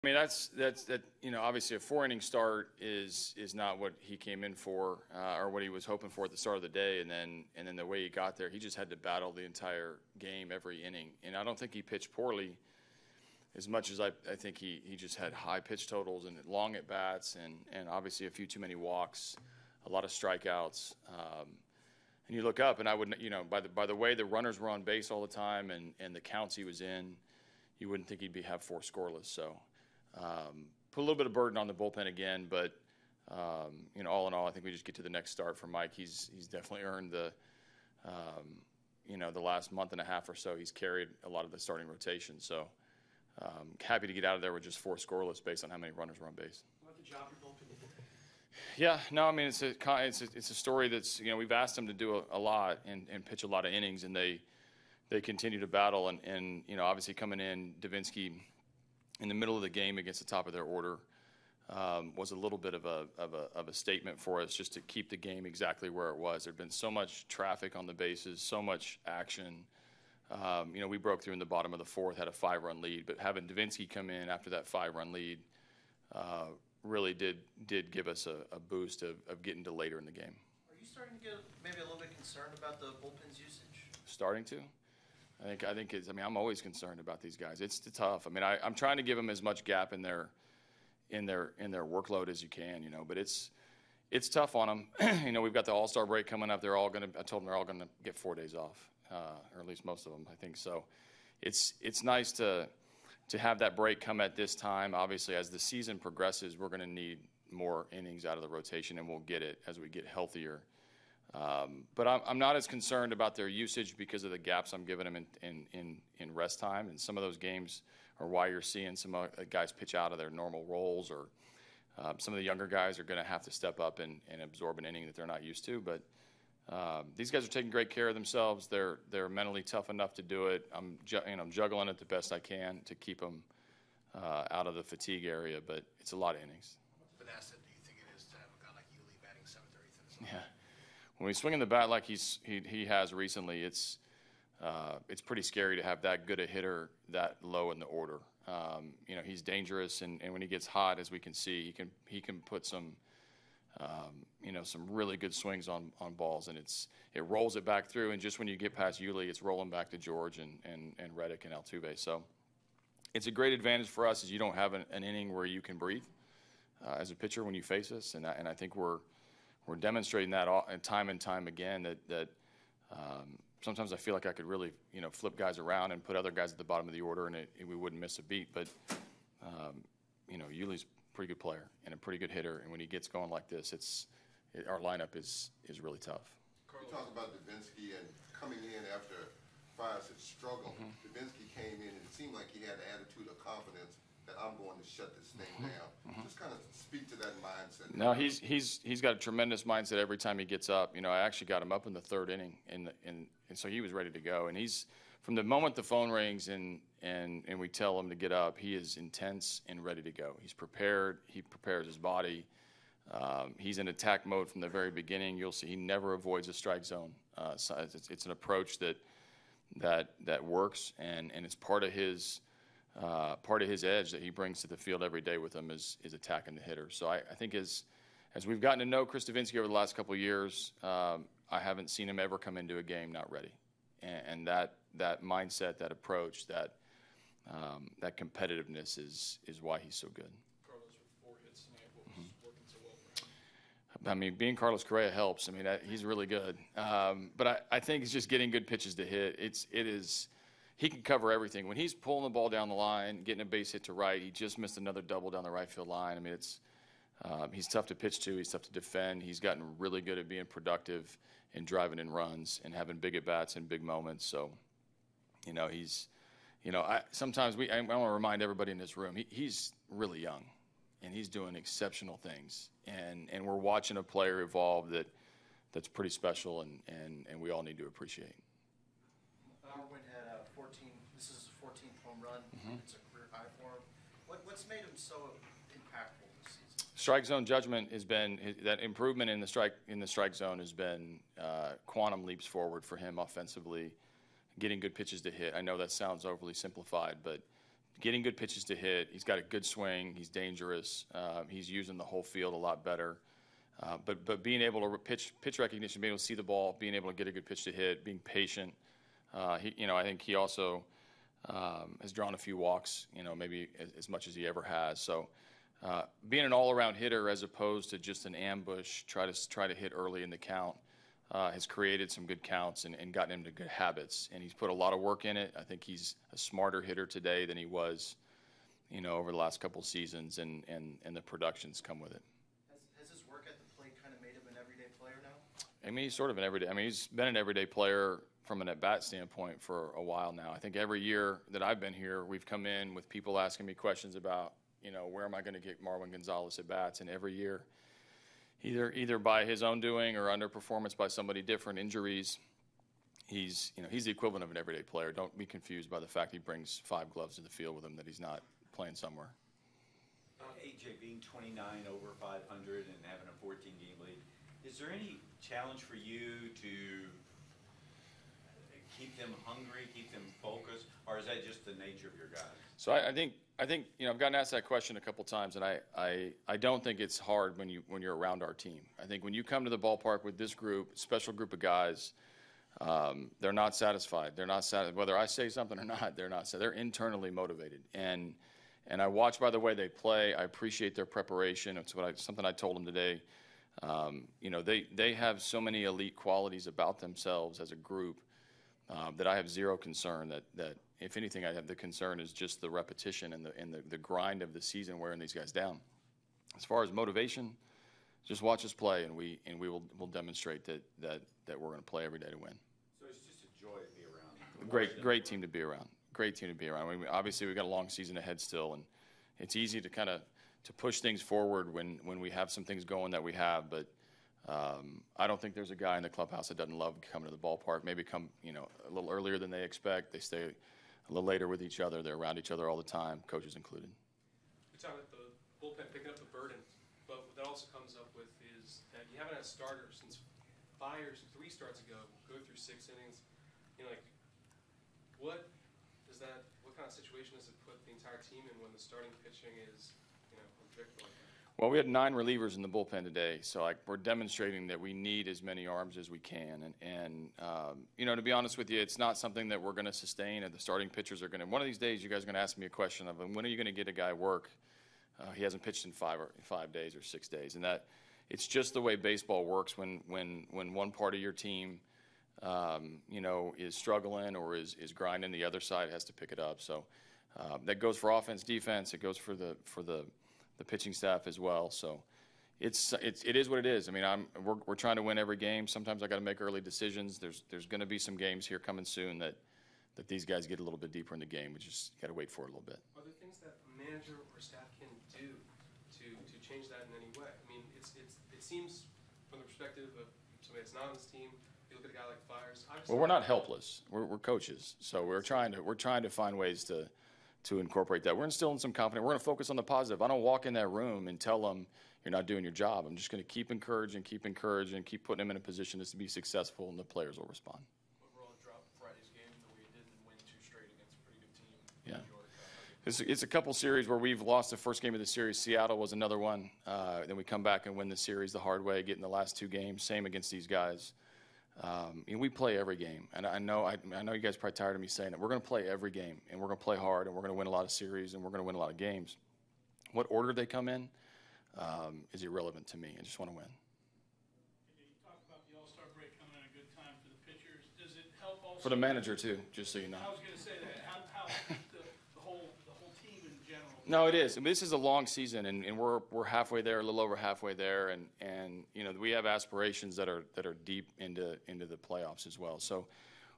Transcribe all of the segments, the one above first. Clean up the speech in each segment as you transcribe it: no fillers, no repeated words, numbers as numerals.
I mean, that obviously a 4-inning start is not what he came in for or what he was hoping for at the start of the day, and then the way he got there, he just had to battle the entire game every inning. And I don't think he pitched poorly as much as I think he just had high pitch totals and long at bats and obviously a few too many walks, a lot of strikeouts. And you look up, and I would, by the way the runners were on base all the time and the counts he was in, you wouldn't think he'd have 4 scoreless. So put a little bit of burden on the bullpen again, but all in all, I think we just get to the next start for Mike. He's definitely earned the the last month and a half or so. He's carried a lot of the starting rotation. So happy to get out of there with just 4 scoreless based on how many runners were on base. Yeah, no, I mean it's a story that's we've asked them to do a lot and pitch a lot of innings, and they continue to battle and obviously coming in Davinsky in the middle of the game against the top of their order was a little bit of a statement for us just to keep the game exactly where it was. There'd been so much traffic on the bases, so much action. We broke through in the bottom of the 4th, had a 5-run lead, but having Davinsky come in after that 5-run lead really did give us a boost of getting to later in the game. Are you starting to get maybe a little bit concerned about the bullpen's usage? Starting to? I think I'm always concerned about these guys. It's tough. I mean, I'm trying to give them as much gap in their workload as you can, but it's tough on them. We've got the All-Star break coming up. I told them they're all going to get 4 days off, or at least most of them, I think. So it's nice to have that break come at this time. Obviously, as the season progresses, we're going to need more innings out of the rotation, and we'll get it as we get healthier. But I'm not as concerned about their usage because of the gaps I'm giving them in rest time. And some of those games are why you're seeing some guys pitch out of their normal roles, or some of the younger guys are going to have to step up and absorb an inning that they're not used to. But these guys are taking great care of themselves. They're mentally tough enough to do it. I'm juggling it the best I can to keep them out of the fatigue area. But it's a lot of innings. How much of an asset do you think it is to have a guy like Yuli batting 7th or 8th in the Yeah. When he's swinging the bat like he has recently, it's pretty scary to have that good a hitter that low in the order. He's dangerous, and when he gets hot, as we can see, he can put some really good swings on balls, and it rolls it back through. And just when you get past Yuli, it's rolling back to George and Reddick and Altuve. So it's a great advantage for us, is you don't have an inning where you can breathe as a pitcher when you face us, and I think we're demonstrating that time and time again that sometimes I feel like I could really flip guys around and put other guys at the bottom of the order, and we wouldn't miss a beat. But Yuli's a pretty good player and a pretty good hitter, and when he gets going like this, our lineup is really tough. You talk about Davinsky and coming in after Friars had struggled. Davinsky came in and it seemed like he had an attitude of confidence that I'm going to shut this thing down. Just kind of speak to that mindset. No, he's got a tremendous mindset every time he gets up. I actually got him up in the 3rd inning, and so he was ready to go. And he's, from the moment the phone rings and we tell him to get up, he is intense and ready to go. He's prepared. He prepares his body. He's in attack mode from the very beginning. You'll see he never avoids a strike zone. So it's an approach that works, and it's part of his edge that he brings to the field every day with him is attacking the hitter. So I think as we've gotten to know Chris Davinsky over the last couple of years, I haven't seen him ever come into a game not ready. And that mindset, that approach, that competitiveness is why he's so good. Carlos with 4 hits tonight. What was working so well for him? I mean, being Carlos Correa helps. I mean, he's really good. But I think it's just getting good pitches to hit. He can cover everything. When he's pulling the ball down the line, getting a base hit to right, he just missed another double down the right field line. I mean, he's tough to pitch to. He's tough to defend. He's gotten really good at being productive and driving in runs and having big at-bats and big moments. So, sometimes I want to remind everybody in this room, he's really young, and he's doing exceptional things. And we're watching a player evolve that's pretty special, and we all need to appreciate. Wynn had 14. This is his 14th home run. It's a career high for him. What's made him so impactful this season? Strike zone judgment has been that improvement in the strike zone has been quantum leaps forward for him offensively, getting good pitches to hit. I know that sounds overly simplified, but getting good pitches to hit. He's got a good swing. He's dangerous. He's using the whole field a lot better. But being able to pitch recognition, being able to see the ball, being able to get a good pitch to hit, being patient. I think he also has drawn a few walks, maybe as much as he ever has. So being an all-around hitter as opposed to just an ambush, try to hit early in the count, has created some good counts and gotten him to good habits. And he's put a lot of work in it. I think he's a smarter hitter today than he was, over the last couple seasons, and the productions come with it. Has his work at the plate kind of made him an everyday player now? I mean, he's sort of an everyday. I mean, he's been an everyday player from an at-bat standpoint for a while now. I think every year that I've been here, we've come in with people asking me questions about, where am I going to get Marwin Gonzalez at-bats? And every year, either by his own doing or underperformance by somebody different, injuries, he's the equivalent of an everyday player. Don't be confused by the fact he brings 5 gloves to the field with him, that he's not playing somewhere. AJ being 29 over 500 and having a 14-game lead, is there any challenge for you to keep them hungry, keep them focused, or is that just the nature of your guys? So I think I've gotten asked that question a couple times, and I don't think it's hard when you're around our team. I think when you come to the ballpark with this group, special group of guys, they're not satisfied. They're not satisfied. Whether I say something or not, they're not. They're internally motivated, and I watch by the way they play. I appreciate their preparation. It's something I told them today. They have so many elite qualities about themselves as a group that I have zero concern that if anything, I have the concern is just the repetition and the grind of the season wearing these guys down. As far as motivation, just watch us play, and we'll demonstrate that we're going to play every day to win. So it's just a joy to be around. Great team to be around. Great team to be around. I mean, obviously, we've got a long season ahead still, and it's easy to kind of push things forward when we have some things going that we have, but I don't think there's a guy in the clubhouse that doesn't love coming to the ballpark. Maybe come, a little earlier than they expect. They stay a little later with each other. They're around each other all the time, coaches included. We talk about the bullpen picking up the burden, but what that also comes up with is that you haven't had a starter since 3 starts ago, go through 6 innings. What kind of situation does it put the entire team in when the starting pitching is, unpredictable like that? Well, we had 9 relievers in the bullpen today, so we're demonstrating that we need as many arms as we can. And to be honest with you, it's not something that we're going to sustain, and the starting pitchers are going to. One of these days, you guys are going to ask me a question of, when are you going to get a guy work? He hasn't pitched in 5 days or 6 days, and that it's just the way baseball works. When one part of your team, is struggling or is grinding, the other side has to pick it up. So that goes for offense, defense. It goes for the pitching staff as well. So it is what it is. I mean, we're trying to win every game. Sometimes I got to make early decisions. There's going to be some games here coming soon that these guys get a little bit deeper in the game. We just got to wait for it a little bit. Are there things that a manager or staff can do to change that in any way? I mean, it seems from the perspective of somebody that's not on this team, you look at a guy like Fires. Well, we're not helpless. We're coaches, so we're trying to find ways to incorporate that. We're instilling some confidence. We're going to focus on the positive. I don't walk in that room and tell them you're not doing your job. I'm just going to keep encouraging, keep putting them in a position to be successful, and the players will respond. Overall, drop Friday's game the way you didn't win 2 straight against a pretty good team. Yeah. It's a couple series where we've lost the first game of the series. Seattle was another one. Then we come back and win the series the hard way, getting the last 2 games. Same against these guys. We play every game, and I know you guys are probably tired of me saying it. We're going to play every game, and we're going to play hard, and we're going to win a lot of series, and we're going to win a lot of games. What order they come in is irrelevant to me. I just want to win. You talked about the All-Star break coming at a good time for the pitchers. Does it help also? For the manager too, just so you know. I was going to say that. How the whole team in general? No, it is. I mean, this is a long season, and we're halfway there, a little over halfway there, and we have aspirations that are deep into the playoffs as well. So,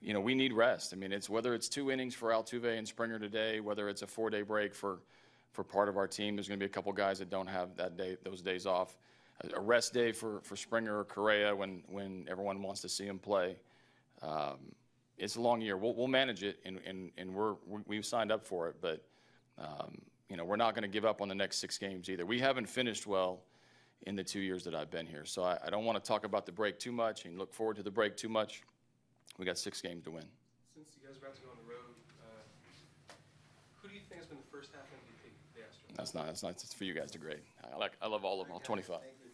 we need rest. I mean, whether it's 2 innings for Altuve and Springer today, whether it's a 4-day break for part of our team. There's going to be a couple guys that don't have those days off. A rest day for Springer or Correa when everyone wants to see him play. It's a long year. We'll manage it, and we've signed up for it, but. We're not going to give up on the next 6 games either. We haven't finished well in the 2 years that I've been here. So I don't want to talk about the break too much and look forward to the break too much. We got 6 games to win. Since you guys are about to go on the road, who do you think has been the first half MVP, the Astros. That's not. It's for you guys to grade. I love all of them, all 25. Thank you.